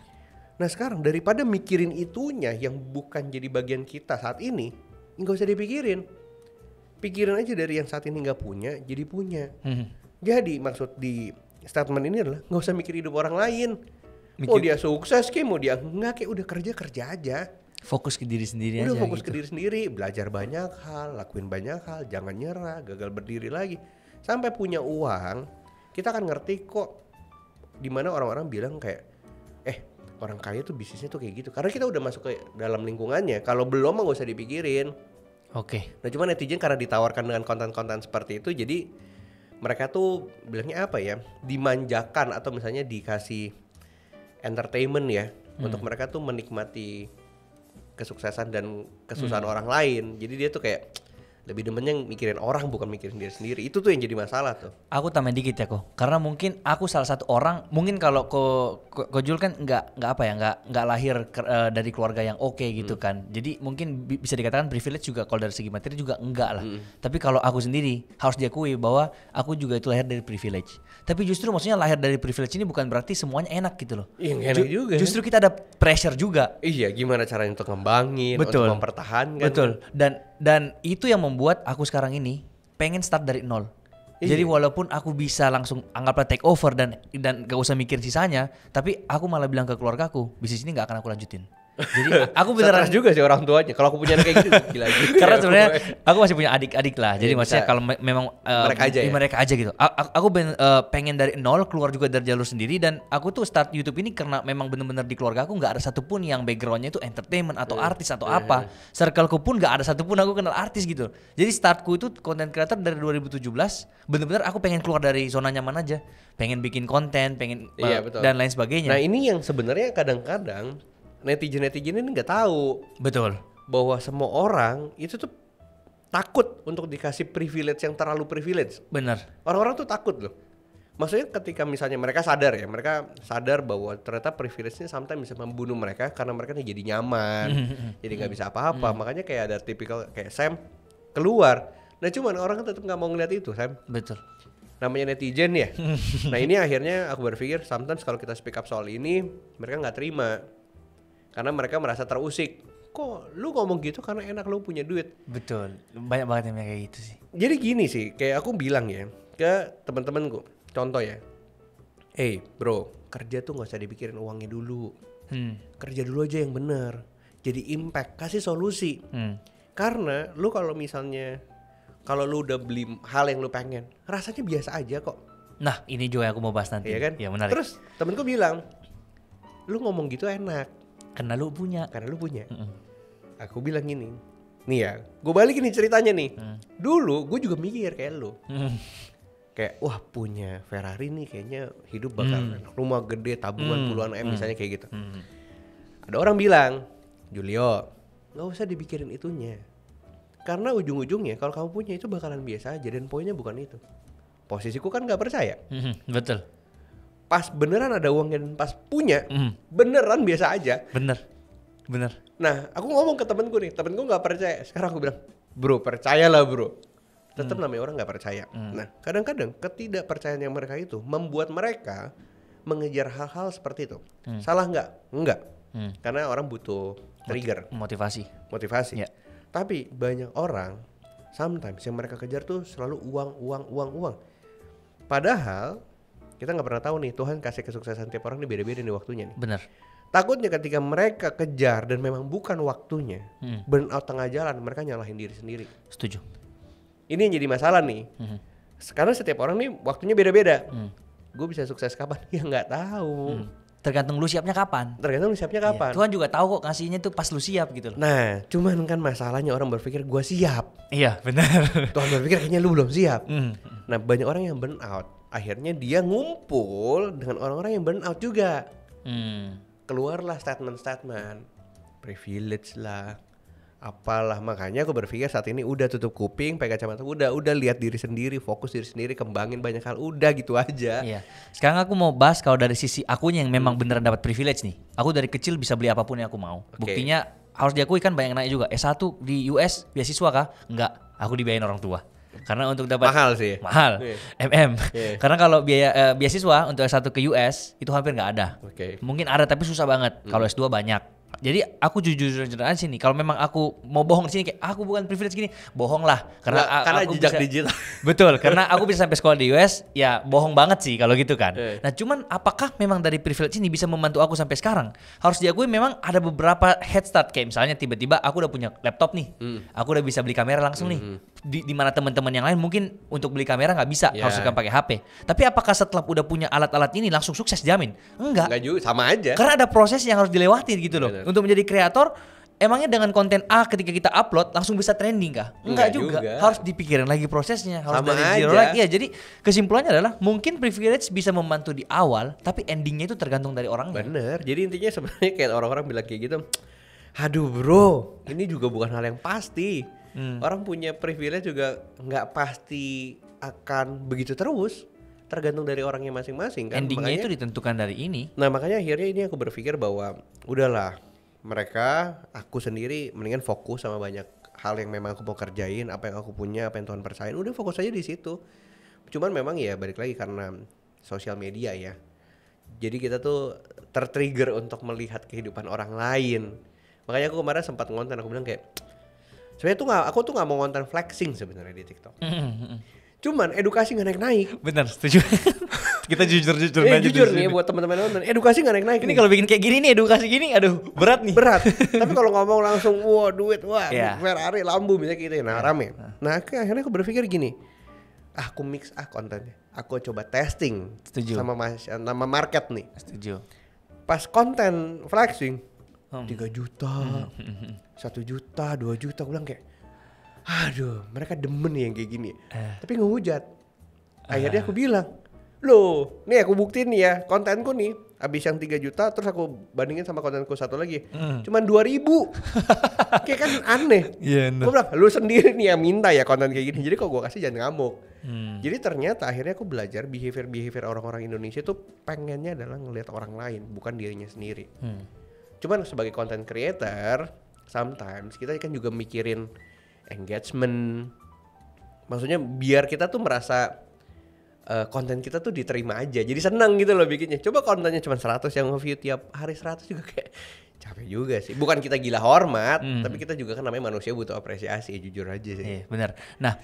Nah sekarang daripada mikirin itunya yang bukan jadi bagian kita saat ini, nggak usah dipikirin. Pikirin aja dari yang saat ini nggak punya, jadi punya. Jadi maksud di statement ini adalah nggak usah mikir hidup orang lain. Mau dia sukses kayak mau dia nggak, kayak udah kerja aja. Fokus ke diri sendiri udah aja. Fokus gitu. ke diri sendiri, belajar banyak hal, lakuin banyak hal, jangan nyerah, gagal berdiri lagi. Sampai punya uang, kita akan ngerti kok dimana orang-orang bilang kayak orang kaya tuh bisnisnya tuh kayak gitu. Karena kita udah masuk ke dalam lingkungannya. Kalau belum mah gak usah dipikirin. Oke. Nah cuma netizen karena ditawarkan dengan konten-konten seperti itu, jadi mereka tuh bilangnya apa ya, dimanjakan atau misalnya dikasih entertainment ya, untuk mereka tuh menikmati kesuksesan dan kesusahan orang lain. Jadi dia tuh kayak lebih demennya mikirin orang bukan mikirin diri sendiri. Itu tuh yang jadi masalah tuh. Aku tambahin dikit ya kok, karena mungkin aku salah satu orang, mungkin kalau ko Jul kan nggak lahir dari keluarga yang oke gitu kan. Jadi mungkin bisa dikatakan privilege juga kalau dari segi materi juga enggak lah. Tapi kalau aku sendiri harus diakui bahwa aku juga itu lahir dari privilege. Tapi justru maksudnya lahir dari privilege ini bukan berarti semuanya enak gitu loh. Iya enak juga. Justru kita ada pressure juga. Iya, gimana caranya untuk ngembangin, untuk mempertahankan. Betul. Dan itu yang membuat aku sekarang ini pengen start dari nol. Jadi walaupun aku bisa langsung anggaplah take over dan gak usah mikir sisanya, tapi aku malah bilang ke keluargaku, bisnis ini gak akan aku lanjutin. Jadi aku beneran juga sih orang tuanya. Kalau aku punya anak kayak gitu gila juga. Karena sebenarnya aku masih punya adik-adik lah. Jadi maksudnya kalau memang mereka aja gitu. Aku pengen dari nol, keluar juga dari jalur sendiri, dan aku tuh start YouTube ini karena memang benar-benar di keluarga aku nggak ada satupun yang backgroundnya itu entertainment atau artis atau apa. Circleku pun nggak ada satupun aku kenal artis gitu. Jadi startku itu content creator dari 2017. Benar-benar aku pengen keluar dari zona nyaman aja. Pengen bikin konten, pengen dan lain sebagainya. Nah ini yang sebenarnya kadang-kadang netizen ini nggak tahu. Betul. Bahwa semua orang itu tuh takut untuk dikasih privilege yang terlalu privilege. Benar. Orang-orang tuh takut loh. Maksudnya ketika misalnya mereka sadar bahwa ternyata privilege-nya sometimes bisa membunuh mereka karena mereka nih jadi nyaman, jadi nggak bisa apa-apa. Makanya kayak ada tipikal kayak Sam keluar. Nah cuman orang tetap nggak mau ngeliat itu, Sam. Betul. Namanya netizen ya. Nah ini akhirnya aku berpikir sometimes kalau kita speak up soal ini mereka nggak terima. Karena mereka merasa terusik. Kok lu ngomong gitu karena enak lu punya duit. Betul. Banyak banget yang kayak gitu sih. Jadi gini sih, kayak aku bilang ya ke teman-temanku. Contoh ya. Bro, kerja tuh gak usah dipikirin uangnya dulu. Kerja dulu aja yang bener. Jadi impact, kasih solusi. Karena lu kalau misalnya lu udah beli hal yang lu pengen, rasanya biasa aja kok. Nah, ini juga yang aku mau bahas nanti. Iya kan? Ya, menarik. Terus temenku bilang, lu ngomong gitu enak. Karena lu punya. Aku bilang gini, nih ya, gue balikin nih ceritanya nih. Dulu gue juga mikir kayak lu. Kayak wah punya Ferrari nih kayaknya hidup bakal enak. Rumah gede, tabungan puluhan M misalnya kayak gitu. Ada orang bilang, Julio, gak usah dipikirin itunya. Karena ujung-ujungnya kalau kamu punya itu bakalan biasa aja, dan poinnya bukan itu. Posisiku kan nggak percaya. Betul. Pas beneran ada uang dan pas punya, beneran biasa aja. Bener. Nah, aku ngomong ke temenku nggak percaya. Sekarang aku bilang, bro, percayalah bro. Tetap namanya orang nggak percaya. Nah, kadang-kadang ketidakpercayaan yang mereka itu membuat mereka mengejar hal-hal seperti itu. Salah nggak? Enggak. Karena orang butuh trigger, motivasi. Ya. Tapi banyak orang, sometimes yang mereka kejar tuh selalu uang. Padahal kita nggak pernah tahu nih, Tuhan kasih kesuksesan tiap orang ini beda-beda nih waktunya nih. Bener. Takutnya ketika mereka kejar dan memang bukan waktunya, burnout tengah jalan, mereka nyalahin diri sendiri. Setuju. Ini yang jadi masalah nih. Karena setiap orang nih waktunya beda-beda. Gue bisa sukses kapan? Ya nggak tahu. Tergantung lu siapnya kapan. Kapan. Tuhan juga tahu kok ngasihnya tuh pas lu siap gitu loh. Nah, cuman kan masalahnya orang berpikir gue siap. Iya, benar. Tuhan berpikir kayaknya lu belum siap. Nah, banyak orang yang burnout. Akhirnya dia ngumpul dengan orang-orang yang burnout juga. Keluarlah statement-statement, privilege lah, apalah. Makanya aku berpikir saat ini udah tutup kuping, pakai kacamata, udah lihat diri sendiri, fokus diri sendiri, kembangin banyak hal, udah gitu aja. Iya. Sekarang aku mau bahas kalau dari sisi akunya yang memang beneran dapat privilege nih. Aku dari kecil bisa beli apapun yang aku mau. Buktinya harus diakui kan banyak naik juga. S1 di US beasiswa kah? Enggak, aku dibiayain orang tua. Karena untuk dapat mahal sih. MM. Karena kalau biaya beasiswa untuk S1 ke US itu hampir nggak ada. Mungkin ada tapi susah banget. Kalau S2 banyak. Jadi aku jujur aja sini, kalau memang aku mau bohong di sini kayak aku bukan privilege gini, bohong lah. Karena aku jejak digital. Betul, karena aku bisa sampai sekolah di US, ya bohong banget sih kalau gitu kan. Nah, cuman apakah memang dari privilege ini bisa membantu aku sampai sekarang? Harus diakui memang ada beberapa head start, kayak misalnya tiba-tiba aku udah punya laptop nih. Aku udah bisa beli kamera langsung nih. Di mana teman-teman yang lain mungkin untuk beli kamera nggak bisa, harus kan pakai HP. Tapi apakah setelah udah punya alat-alat ini langsung sukses jamin? Enggak juga, sama aja. Karena ada proses yang harus dilewati gitu loh. Untuk menjadi kreator, emangnya dengan konten A ketika kita upload langsung bisa trending kah? Enggak juga. Harus dipikirin lagi prosesnya, harus sama dari zero lagi. Ya, jadi kesimpulannya adalah mungkin privilege bisa membantu di awal, tapi endingnya itu tergantung dari orangnya. Bener. Jadi intinya sebenarnya kayak orang-orang bilang kayak gitu, aduh bro, ini juga bukan hal yang pasti. Orang punya privilege juga nggak pasti akan begitu terus. Tergantung dari orangnya masing-masing kan. Endingnya itu ditentukan dari ini. Nah makanya akhirnya ini aku berpikir bahwa udahlah, aku sendiri mendingan fokus sama banyak hal yang memang aku mau kerjain, apa yang aku punya, apa yang Tuhan percayain, udah fokus aja di situ. Cuman memang ya balik lagi karena sosial media ya, jadi kita tuh tertrigger untuk melihat kehidupan orang lain. Makanya aku kemarin sempat ngonten, aku bilang kayak sebenarnya aku tuh nggak mau ngonten flexing sebenarnya di TikTok. Cuman edukasi nggak naik-naik. Benar, setuju. Kita jujur aja. Jujur nih buat teman-teman nonton, edukasi nggak naik-naik. Ini kalau bikin kayak gini nih, edukasi gini, aduh berat nih. Berat. Tapi kalau ngomong langsung, wah duit, Ferrari, Lambo misalnya gitu, nah rame. Nah akhirnya aku berpikir gini, aku mix kontennya, aku coba testing. Setuju. Sama market nih. Setuju. Pas konten flexing 3 juta, 1 juta, 2 juta, aku bilang kayak, aduh, mereka demen nih yang kayak gini. Tapi ngehujat. Akhirnya aku bilang, loh, nih aku buktiin nih ya, kontenku nih habis yang 3 juta, terus aku bandingin sama kontenku satu lagi, cuman 2.000. Kayak kan aneh. Gue bilang, lu sendiri nih yang minta ya konten kayak gini. Jadi kok gue kasih jangan ngamuk. Jadi ternyata akhirnya aku belajar behavior orang-orang Indonesia tuh pengennya adalah ngelihat orang lain, bukan dirinya sendiri. Cuman sebagai content creator, sometimes kita kan juga mikirin engagement, maksudnya biar kita tuh merasa konten kita tuh diterima aja, jadi senang gitu loh bikinnya. Coba kontennya cuma 100 yang nge-view tiap hari 100 juga kayak capek juga sih. Bukan kita gila hormat, tapi kita juga kan namanya manusia butuh apresiasi, jujur aja sih. Iya, benar. Nah,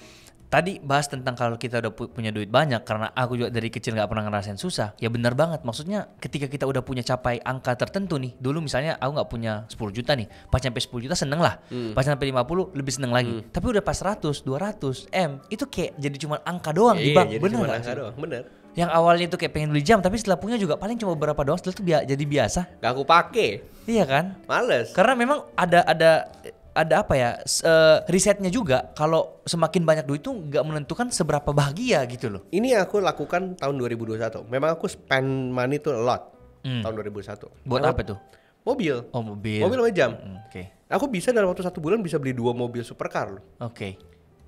tadi bahas tentang kalau kita udah punya duit banyak, karena aku juga dari kecil nggak pernah ngerasain susah. Ya benar banget, maksudnya ketika kita udah punya capai angka tertentu nih. Dulu misalnya aku nggak punya 10 juta nih, pas sampai 10 juta seneng lah, pas sampai 50 lebih seneng lagi. Tapi udah pas 100, 200 M itu kayak jadi cuma angka doang di bank. Bener nggak? Angka doang, bener. Yang awalnya itu kayak pengen beli jam, tapi setelah punya juga paling cuma beberapa doang, setelah itu jadi biasa. Gak aku pakai. Iya kan? Males. Karena memang ada apa ya, risetnya juga kalau semakin banyak duit tuh nggak menentukan seberapa bahagia gitu loh. Ini aku lakukan tahun 2021. Memang aku spend money tuh a lot tahun 2021. Buat apa tuh? Mobil. Oh, mobil. Mobil sama jam. Oke. Aku bisa dalam waktu 1 bulan bisa beli 2 mobil supercar loh. Oke.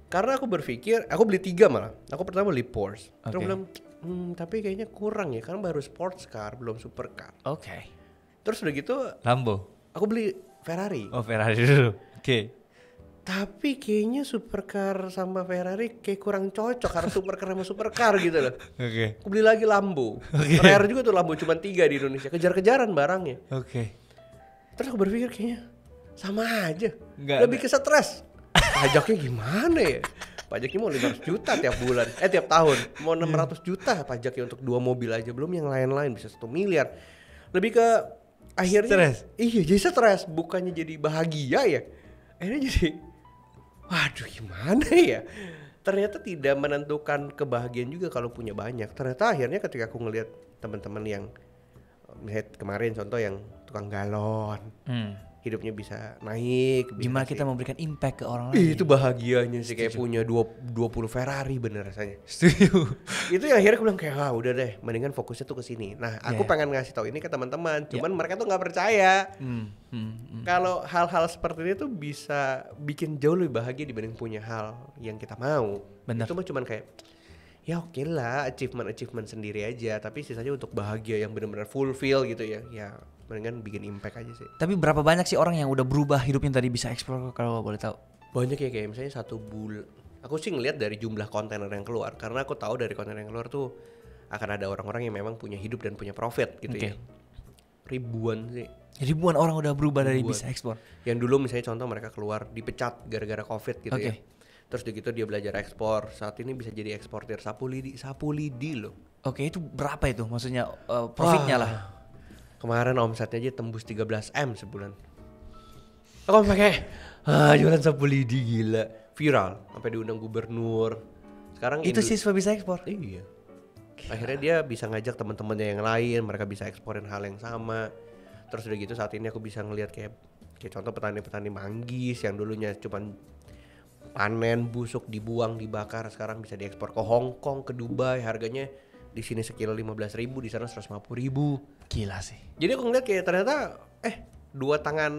Karena aku berpikir, aku beli 3 malah. Aku pertama beli Porsche. Terus Oke. bilang, tapi kayaknya kurang ya, karena baru sports car, belum supercar. Oke. Terus udah gitu, Lambo. aku beli Ferrari. Oh, Ferrari dulu. Oke. Tapi kayaknya supercar sama Ferrari kayak kurang cocok karena supercar sama supercar gitu loh. Oke. Aku beli lagi Lambo. Rare juga tuh Lambo, cuma 3 di Indonesia. Kejar-kejaran barangnya. Oke. Terus aku berpikir kayaknya sama aja. Nggak Lebih ke stres. Pajaknya gimana ya? Pajaknya mau 500 juta tiap bulan. Tiap tahun. Mau 600 juta pajaknya untuk 2 mobil aja. Belum yang lain-lain bisa 1 miliar. Lebih ke akhirnya Stres. Iya, jadi stres. Bukannya jadi bahagia ya. Akhirnya jadi waduh gimana ya. Ternyata tidak menentukan kebahagiaan juga kalau punya banyak. Ternyata akhirnya ketika aku ngelihat teman-teman yang misalnya kemarin contoh yang tukang galon, hidupnya bisa naik. Gimana bisa kita sih. memberikan impact ke orang lain? Itu bahagianya sih, kayak punya 20 Ferrari bener rasanya. Setuju. Itu yang akhirnya aku bilang kayak wah udah deh, mendingan fokusnya tuh ke sini. Nah, aku pengen ngasih tahu ini ke teman-teman, cuman mereka tuh nggak percaya. Kalau hal-hal seperti ini tuh bisa bikin jauh lebih bahagia dibanding punya hal yang kita mau. Bener. Itu mah cuman kayak ya oke lah, achievement sendiri aja, tapi sisanya untuk bahagia yang benar-benar fulfill gitu ya. Ya mendingan bikin impact aja sih. Tapi berapa banyak sih orang yang udah berubah hidupnya tadi bisa explore kalau boleh tahu? Banyak ya, kayak misalnya 1 bulan. Aku sih ngeliat dari jumlah kontainer yang keluar, karena aku tahu dari kontainer yang keluar tuh akan ada orang-orang yang memang punya hidup dan punya profit gitu ya. Ribuan sih. Ribuan orang udah berubah dari bisa ekspor. Yang dulu misalnya contoh mereka keluar dipecat gara-gara COVID gitu ya. Terus begitu dia belajar ekspor, saat ini bisa jadi eksportir sapu lidi loh. Oke, itu berapa itu? Maksudnya profitnya lah. Kemarin omsetnya aja tembus 13M sebulan. Aku pakai jualan sapu lidi gila, viral sampai diundang gubernur. Sekarang Itu siswa bisa ekspor. Iya. Akhirnya dia bisa ngajak teman-temannya yang lain, mereka bisa eksporin hal yang sama. Terus udah gitu saat ini aku bisa ngelihat kayak contoh petani-petani manggis yang dulunya cuman panen, busuk, dibuang, dibakar, sekarang bisa diekspor ke Hong Kong, ke Dubai, harganya di sini sekilo 15.000, di sana 150.000. Gila sih. Jadi aku ngeliat kayak ternyata 2 tangan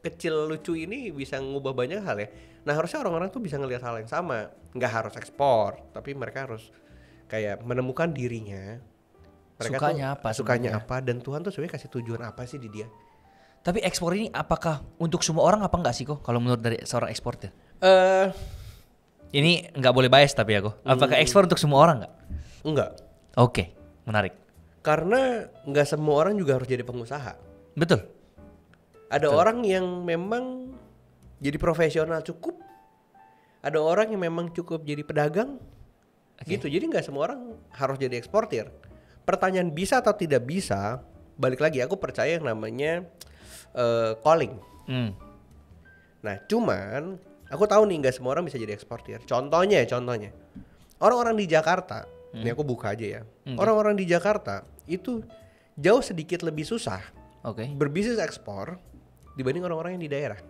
kecil lucu ini bisa ngubah banyak hal ya. Nah harusnya orang-orang tuh bisa ngelihat hal yang sama, nggak harus ekspor, tapi mereka harus kayak menemukan dirinya. Mereka sukanya apa, dan Tuhan tuh sebenarnya kasih tujuan apa sih di dia. Tapi ekspor ini apakah untuk semua orang apa enggak sih kok kalau menurut dari seorang eksportir? Ini nggak boleh bias tapi aku. Apakah ekspor untuk semua orang nggak? Enggak. Oke, menarik. Karena nggak semua orang juga harus jadi pengusaha. Betul. Ada orang yang memang jadi profesional cukup. Ada orang yang memang cukup jadi pedagang. Gitu. Jadi nggak semua orang harus jadi eksportir. Pertanyaan bisa atau tidak bisa, balik lagi aku percaya yang namanya calling. Nah, cuman aku tahu nih nggak semua orang bisa jadi eksportir. Contohnya orang-orang di Jakarta. Ini aku buka aja ya. Orang-orang di Jakarta itu jauh sedikit lebih susah berbisnis ekspor dibanding orang-orang yang di daerah.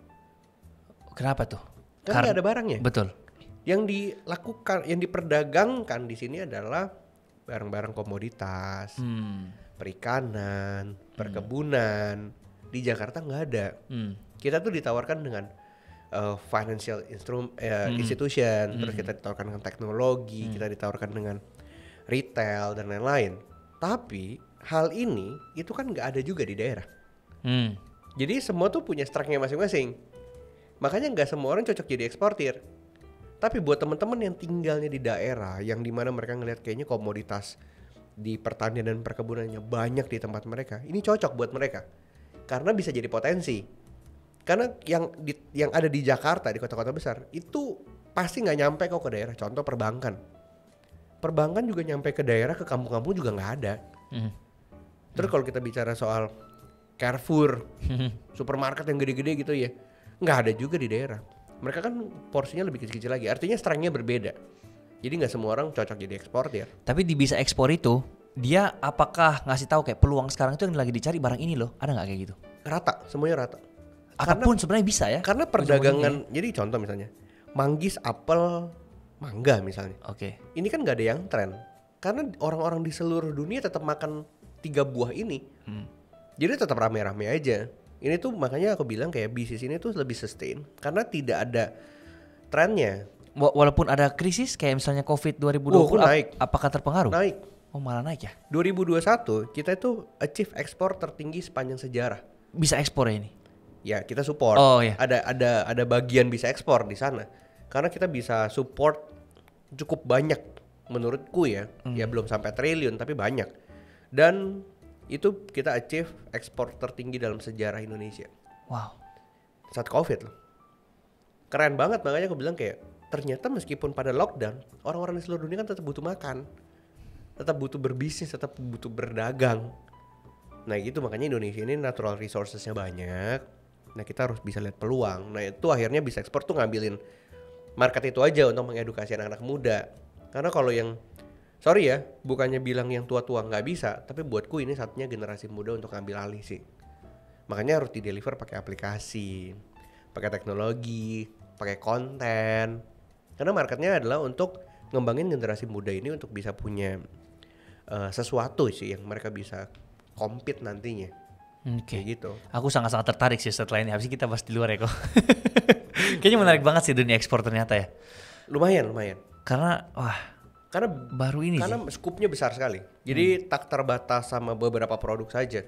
Kenapa tuh? Kan nggak ada barangnya. Betul. Yang dilakukan, yang diperdagangkan di sini adalah barang-barang komoditas, perikanan, perkebunan. Di Jakarta nggak ada. Kita tuh ditawarkan dengan financial institution, terus kita ditawarkan dengan teknologi, kita ditawarkan dengan retail dan lain-lain. Tapi hal ini itu kan nggak ada juga di daerah. Jadi semua tuh punya strength-nya masing-masing. Makanya nggak semua orang cocok jadi eksportir. Tapi buat teman-teman yang tinggalnya di daerah, yang dimana mereka ngelihat kayaknya komoditas di pertanian dan perkebunannya banyak di tempat mereka, ini cocok buat mereka. Karena bisa jadi potensi. Karena yang ada di Jakarta, di kota-kota besar, itu pasti nggak nyampe kok ke daerah. Contoh perbankan. Perbankan juga nyampe ke daerah, ke kampung-kampung juga nggak ada. Terus kalau kita bicara soal Carrefour, supermarket yang gede-gede gitu ya, nggak ada juga di daerah. Mereka kan porsinya lebih kecil-kecil lagi. Artinya strength-nya berbeda. Jadi nggak semua orang cocok jadi eksportir. Tapi di bisa ekspor itu, dia apakah ngasih tahu kayak peluang sekarang itu yang lagi dicari barang ini loh? Ada nggak kayak gitu? Rata, semuanya rata. Apapun sebenarnya bisa ya? Karena perdagangan, jadi contoh misalnya, manggis, apel, mangga misalnya. Ini kan nggak ada yang tren. Karena orang-orang di seluruh dunia tetap makan 3 buah ini. Jadi tetap rame-rame aja. Ini tuh makanya aku bilang kayak bisnis ini tuh lebih sustain karena tidak ada trennya. Walaupun ada krisis kayak misalnya COVID 2020 naik. Apakah terpengaruh? Naik. Oh, malah naik ya. 2021 kita itu achieve ekspor tertinggi sepanjang sejarah. Bisa ekspor ya ini? Ya, kita support. Oh ya. Ada bagian bisa ekspor di sana. Karena kita bisa support cukup banyak menurutku ya. Ya belum sampai triliun tapi banyak. Dan itu kita achieve ekspor tertinggi dalam sejarah Indonesia. Wow. Saat Covid loh. Keren banget, makanya aku bilang kayak ternyata meskipun pada lockdown, orang-orang di seluruh dunia kan tetap butuh makan. Tetap butuh berbisnis, tetap butuh berdagang. Nah gitu, makanya Indonesia ini natural resourcesnya banyak. Nah kita harus bisa lihat peluang. Nah itu akhirnya bisa ekspor tuh ngambilin market itu aja untuk mengedukasi anak-anak muda. Karena kalau yang sorry ya, bukannya bilang yang tua-tua nggak bisa, tapi buatku ini saatnya generasi muda untuk ngambil alih sih. Makanya harus di-deliver pakai aplikasi, pakai teknologi, pakai konten. Karena marketnya adalah untuk ngembangin generasi muda ini untuk bisa punya sesuatu sih yang mereka bisa compete nantinya. Oke. Kayak gitu. Aku sangat-sangat tertarik sih setelah ini. Habis ini kita bahas di luar ya kok. Kayaknya menarik banget sih dunia ekspor ternyata ya. Lumayan. Karena baru ini karena sih. skupnya besar sekali. Jadi tak terbatas sama beberapa produk saja.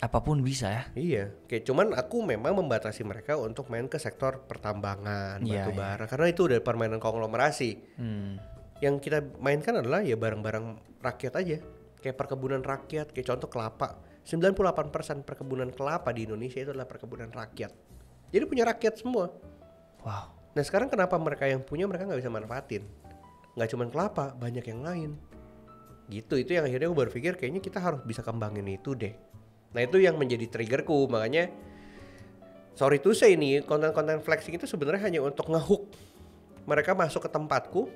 Apapun bisa ya. Iya, kayak cuman aku memang membatasi mereka untuk main ke sektor pertambangan, batu bara, karena itu udah permainan konglomerasi. Yang kita mainkan adalah ya barang-barang rakyat aja, kayak perkebunan rakyat, kayak contoh kelapa. 98% perkebunan kelapa di Indonesia itu adalah perkebunan rakyat. Jadi punya rakyat semua. Wow. Nah sekarang kenapa mereka yang punya mereka nggak bisa manfaatin? Nggak cuma kelapa, banyak yang lain. Gitu, itu yang akhirnya aku berpikir kayaknya kita harus bisa kembangin itu deh. Nah itu yang menjadi triggerku, makanya sorry to say nih, konten-konten flexing itu sebenarnya hanya untuk ngehook mereka masuk ke tempatku,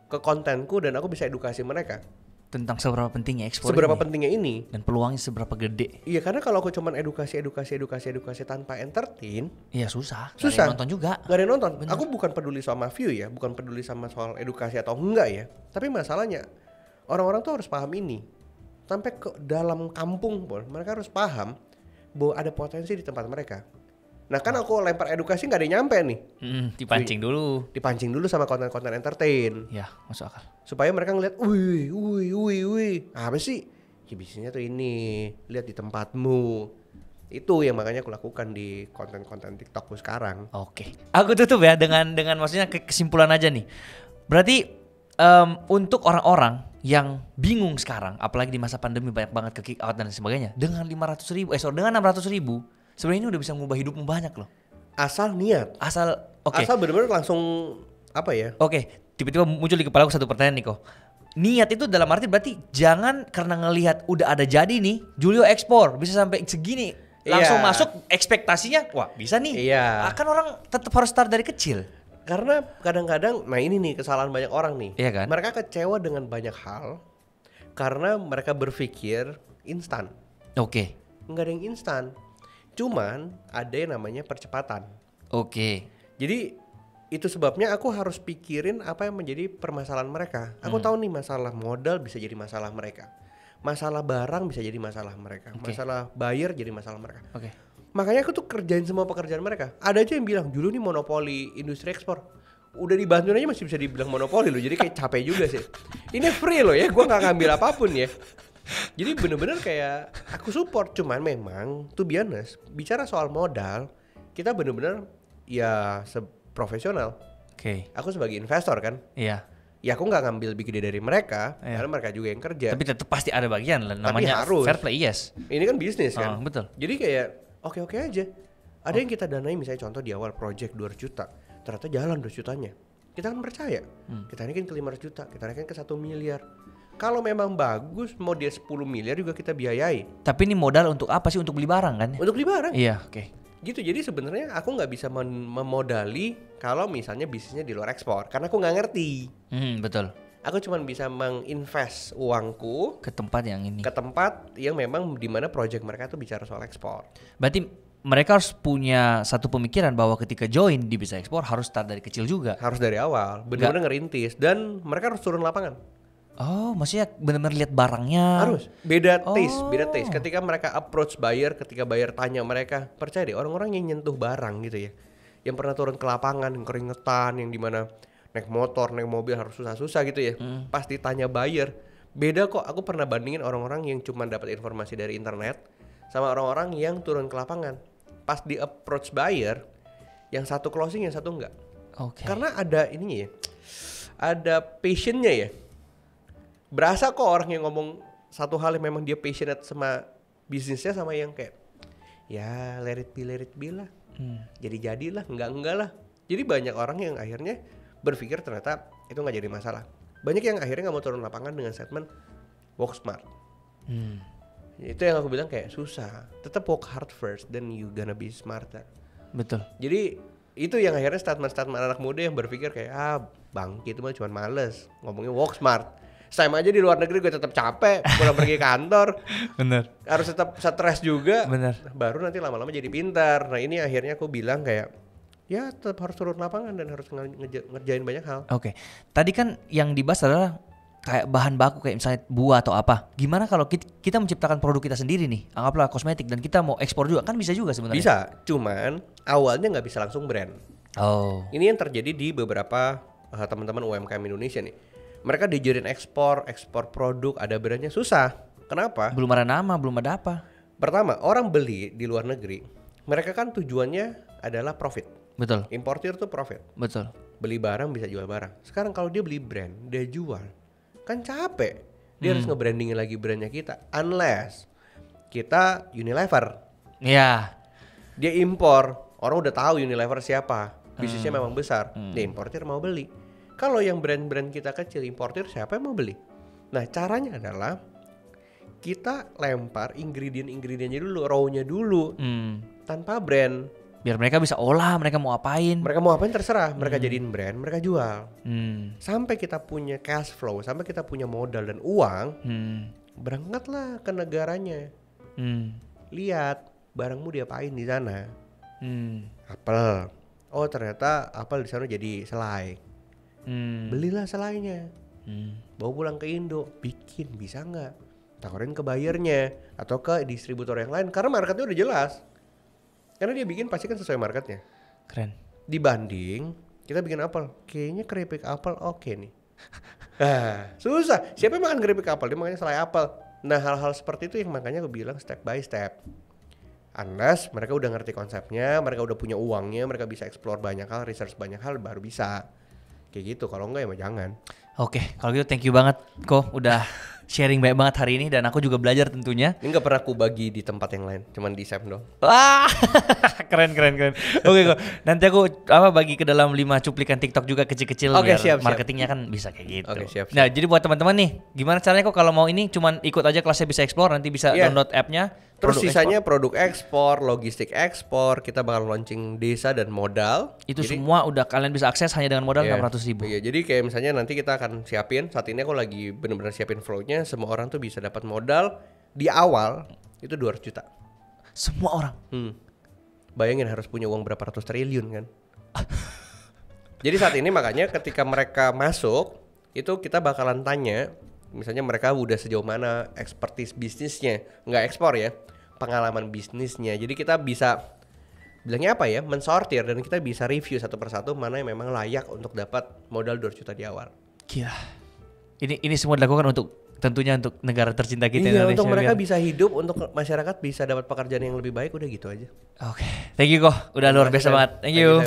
ke kontenku, dan aku bisa edukasi mereka Tentang seberapa pentingnya ekspor seberapa ini. pentingnya ini. Dan peluangnya seberapa gede. Iya, karena kalau aku cuman edukasi tanpa entertain, Iya susah. susah. Gak ada yang nonton juga. Gak ada yang nonton. Bener. Aku bukan peduli sama view ya, bukan peduli sama soal edukasi atau enggak ya. Tapi masalahnya orang-orang tuh harus paham ini. Sampai ke dalam kampung pun mereka harus paham bahwa ada potensi di tempat mereka. Nah kan aku lempar edukasi nggak ada yang nyampe nih. Dipancing dulu. Dipancing dulu sama konten-konten entertain. Ya masuk akal. Supaya mereka ngeliat, wih, apa sih? Ya bisnisnya tuh ini, lihat di tempatmu. Itu yang makanya aku lakukan di konten-konten TikTokku sekarang. Oke. Aku tutup ya dengan maksudnya kesimpulan aja nih. Berarti untuk orang-orang yang bingung sekarang, apalagi di masa pandemi banyak banget ke kick out dan sebagainya, dengan 600.000 sebenarnya ini udah bisa mengubah hidupmu banyak loh. Asal niat. Asal benar-benar langsung apa ya? Oke, tiba-tiba muncul di kepala aku satu pertanyaan nih kok. Niat itu dalam arti berarti jangan karena ngelihat udah ada jadi nih, Julio ekspor bisa sampai segini, langsung masuk ekspektasinya, wah bisa nih. Iya. Kan orang tetap harus start dari kecil. Karena kadang-kadang, nah ini nih kesalahan banyak orang nih. Iya kan? Mereka kecewa dengan banyak hal karena mereka berpikir instan. Oke. Nggak ada yang instan. Cuman ada yang namanya percepatan. Oke. Jadi itu sebabnya aku harus pikirin apa yang menjadi permasalahan mereka. Aku tahu nih masalah modal bisa jadi masalah mereka. Masalah barang bisa jadi masalah mereka. Masalah buyer jadi masalah mereka. Oke. Makanya aku tuh kerjain semua pekerjaan mereka. Ada aja yang bilang, dulu nih monopoli industri ekspor. Udah dibantuin aja masih bisa dibilang monopoli loh. Jadi kayak capek juga sih. Ini free loh ya, gue gak ngambil apapun ya. Jadi bener-bener kayak aku support. Cuman memang, to be honest, bicara soal modal, kita bener-bener ya profesional. Oke. Aku sebagai investor kan. Iya. Ya aku gak ngambil lebih gede dari mereka, karena mereka juga yang kerja. Tapi tetap pasti ada bagian lah, namanya harus. fair play, yes. Ini kan bisnis kan. Betul. Jadi kayak oke aja. Ada yang kita danai misalnya contoh di awal project 200 juta. Ternyata jalan 200 jutanya. Kita kan percaya. Kita naikin ke 500 juta, kita naikin ke 1 miliar. Kalau memang bagus mau dia 10 miliar juga kita biayai. Tapi ini modal untuk apa sih? Untuk beli barang kan? Untuk beli barang. Iya, oke. Gitu, jadi sebenarnya aku nggak bisa memodali kalau misalnya bisnisnya di luar ekspor. Karena aku nggak ngerti. Betul. Aku cuma bisa menginvest uangku Ke tempat yang ini. ke tempat yang memang dimana project mereka tuh bicara soal ekspor. Berarti mereka harus punya satu pemikiran bahwa ketika join di bisa ekspor harus start dari kecil juga. Harus dari awal, benar-benar ngerintis, dan mereka harus turun lapangan. Oh, maksudnya benar-benar lihat barangnya. Harus beda taste. Ketika mereka approach buyer, ketika buyer tanya mereka, percaya deh orang-orang yang nyentuh barang gitu ya, yang pernah turun ke lapangan, yang keringetan, yang dimana naik motor, naik mobil harus susah-susah gitu ya, pas ditanya buyer, beda kok. Aku pernah bandingin orang-orang yang cuma dapat informasi dari internet sama orang-orang yang turun ke lapangan. Pas di approach buyer, yang satu closing, yang satu enggak. Karena ada ininya ya, ada passionnya ya. Berasa kok orang yang ngomong satu hal yang memang dia passionate sama bisnisnya, sama yang kayak ya let it be lah, jadi-jadilah, enggak lah. Jadi banyak orang yang akhirnya berpikir ternyata itu nggak jadi masalah. Banyak yang akhirnya nggak mau turun lapangan dengan statement work smart. Itu yang aku bilang kayak susah. Tetap work hard first, then you gonna be smarter. Betul. Jadi itu yang akhirnya statement anak muda yang berpikir kayak bangkit itu mah cuma males ngomongin work smart. Sama aja di luar negeri gue tetap capek pulang pergi kantor. Bener. Harus tetap stres juga. Bener. Baru nanti lama-lama jadi pintar. Nah ini akhirnya aku bilang kayak ya tetap harus turun lapangan dan harus ngerjain banyak hal. Oke. Tadi kan yang dibahas adalah kayak bahan baku kayak misalnya buah atau apa. Gimana kalau kita menciptakan produk kita sendiri nih, anggaplah kosmetik, dan kita mau ekspor juga, kan bisa juga sebenarnya. Bisa, cuman awalnya nggak bisa langsung brand. Oh. Ini yang terjadi di beberapa teman-teman UMKM Indonesia nih. Mereka diajarin ekspor produk, ada brandnya, susah. Kenapa? Belum ada nama, belum ada apa. Pertama, orang beli di luar negeri, mereka kan tujuannya adalah profit. Betul. Importir tuh profit. Betul. Beli barang bisa jual barang. Sekarang kalau dia beli brand, dia jual, kan capek. Dia harus nge-brandingin lagi brandnya kita. Unless kita Unilever. Iya. Dia impor, orang udah tahu Unilever siapa. Bisnisnya memang besar. Dia importir mau beli. Kalau yang brand-brand kita kecil, importir siapa yang mau beli? Nah caranya adalah kita lempar ingredient-ingredientnya dulu, raw-nya dulu, tanpa brand. Biar mereka bisa olah, mereka mau apain. Mereka mau apain terserah, mereka jadiin brand, mereka jual. Sampai kita punya cash flow, sampai kita punya modal dan uang, berangkatlah ke negaranya. Lihat barangmu diapain di sana. Apel. Oh ternyata apel di sana jadi selai. Belilah selainya. Bawa pulang ke Indo, bikin, bisa nggak? Tawarin ke buyernya atau ke distributor yang lain, karena marketnya udah jelas. Karena dia bikin pasti kan sesuai marketnya. Keren. Dibanding kita bikin apel, kayaknya keripik apel oke nih. Susah. Siapa yang makan keripik apel? Dia makannya selai apel. Nah hal-hal seperti itu yang makanya gue bilang step by step. Unless mereka udah ngerti konsepnya, mereka udah punya uangnya, mereka bisa explore banyak hal, research banyak hal, baru bisa. Kayak gitu, kalau enggak ya mah jangan. Oke, kalau gitu thank you banget kok udah sharing banyak banget hari ini, dan aku juga belajar tentunya. Ini gak pernah aku bagi di tempat yang lain, cuman di Sam dong. Wah, keren. Oke kok, nanti aku bagi ke dalam 5 cuplikan TikTok juga kecil-kecil, biar siap. Marketingnya kan bisa kayak gitu. Oke, siap. Nah jadi buat teman-teman nih, gimana caranya kok kalau mau ini cuman ikut aja kelasnya, bisa explore, nanti bisa download appnya. Terus sisanya produk ekspor, logistik ekspor, kita bakal launching desa dan modal. Itu jadi, semua udah kalian bisa akses hanya dengan modal 600.000. Iya, jadi kayak misalnya nanti kita akan siapin, saat ini aku lagi benar-benar siapin flow-nya, semua orang tuh bisa dapat modal di awal itu 200 juta. Semua orang? Bayangin harus punya uang berapa ratus triliun kan. Jadi saat ini makanya ketika mereka masuk, itu kita bakalan tanya, misalnya mereka udah sejauh mana expertise bisnisnya, nggak ekspor ya, pengalaman bisnisnya. Jadi kita bisa bilangnya apa ya, mensortir, dan kita bisa review satu persatu mana yang memang layak untuk dapat modal 2 juta di awal. Gila. Ini semua dilakukan tentunya untuk negara tercinta kita, Indonesia. Untuk mereka bisa hidup, untuk masyarakat bisa dapat pekerjaan yang lebih baik, udah gitu aja. Oke. Thank you kok, udah luar biasa banget. Thank you.